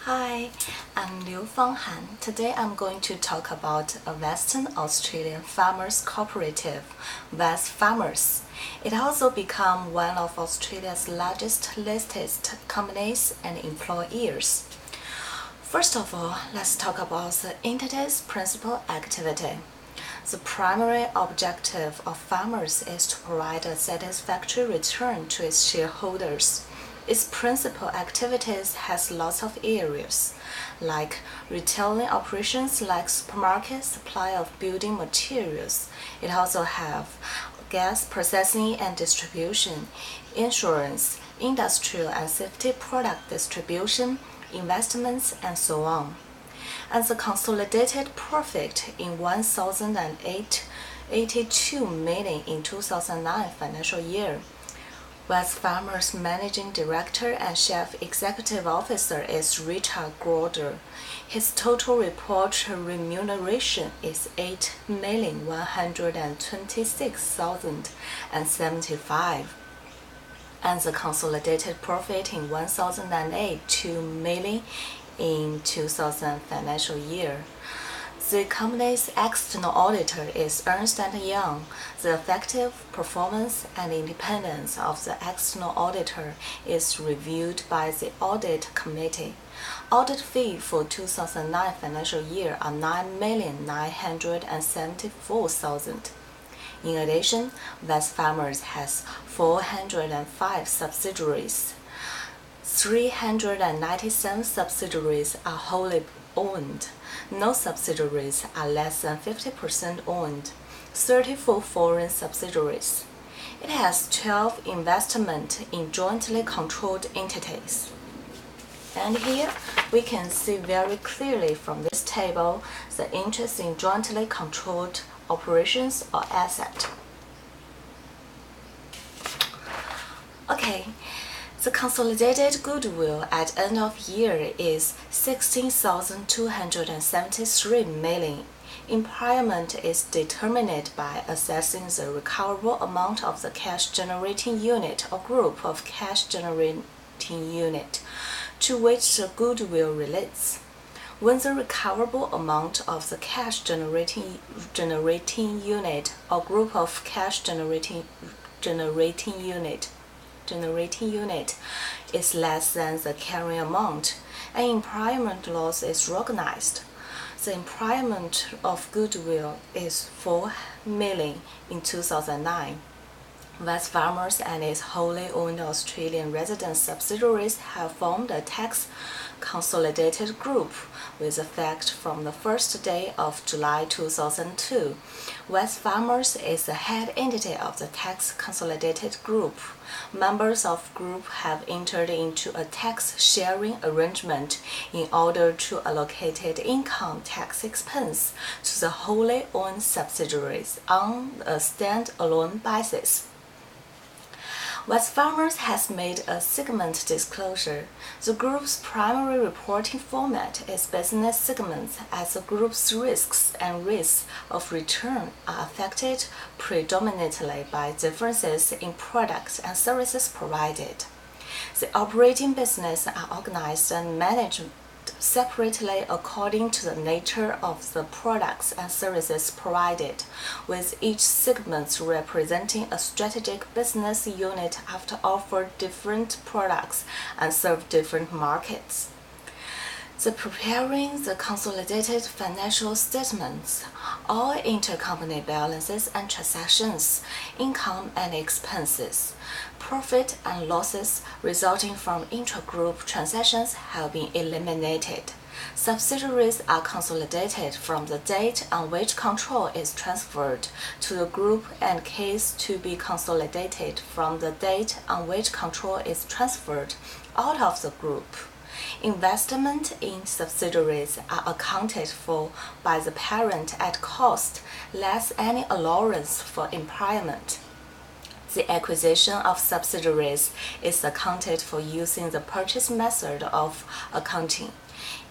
Hi, I'm LIU Fanghan. Today I'm going to talk about a Western Australian farmers cooperative, WESFARMERS. It also became one of Australia's largest listed companies and employers. First of all, let's talk about the entity's principal activity. The primary objective of farmers is to provide a satisfactory return to its shareholders. Its principal activities has lots of areas, like retailing operations like supermarket, supply of building materials. It also have gas processing and distribution, insurance, industrial and safety product distribution, investments, and so on. And the consolidated profit in 1,082 million in 2009 financial year. WESFARMERS Managing Director and Chief Executive Officer is Richard Gordon. His total report remuneration is $8,126,075, and the consolidated profit in 2008 2 million in 2000 financial year. The company's external auditor is Ernst & Young. The effective performance and independence of the external auditor is reviewed by the Audit Committee. Audit fee for 2009 financial year are $9,974,000. In addition, WESFARMERS has 405 subsidiaries. 397 subsidiaries are wholly owned. No subsidiaries are less than 50% owned. 34 foreign subsidiaries. It has 12 investment in jointly controlled entities. And here we can see very clearly from this table the interest in jointly controlled operations or asset. Okay. The consolidated goodwill at end of year is 16,273 million. Impairment is determined by assessing the recoverable amount of the cash generating unit or group of cash generating unit to which the goodwill relates. When the recoverable amount of the cash generating unit or group of cash generating unit is less than the carrying amount, an impairment loss is recognized. The impairment of goodwill is 4 million in 2009. WESFARMERS and its wholly owned Australian resident subsidiaries have formed a tax consolidated group with effect from the first day of July 2002. WESFARMERS is the head entity of the tax consolidated group. Members of group have entered into a tax sharing arrangement in order to allocate income tax expense to the wholly owned subsidiaries on a stand-alone basis. WESFARMERS has made a segment disclosure. The group's primary reporting format is business segments, as the group's risks and risks of return are affected predominantly by differences in products and services provided. The operating business are organized and managed separately according to the nature of the products and services provided, with each segment representing a strategic business unit after offer different products and serve different markets. The preparing the consolidated financial statements, all intercompany balances and transactions, income and expenses, profit and losses resulting from intra-group transactions have been eliminated. Subsidiaries are consolidated from the date on which control is transferred to the group and case to be consolidated from the date on which control is transferred out of the group. Investment in subsidiaries are accounted for by the parent at cost, less any allowance for impairment. The acquisition of subsidiaries is accounted for using the purchase method of accounting.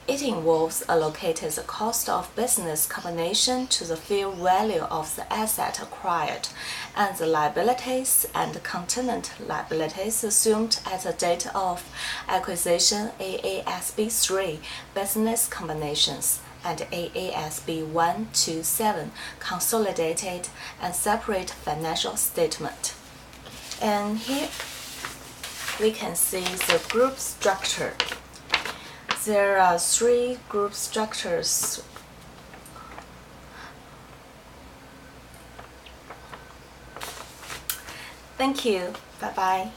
It involves allocating the cost of business combination to the fair value of the asset acquired and the liabilities and contingent liabilities assumed at the date of acquisition AASB 3 business combinations and AASB 1 to 7 consolidated and separate financial statement. And here we can see the group structure. There are 3 group structures. Thank you. Bye-bye.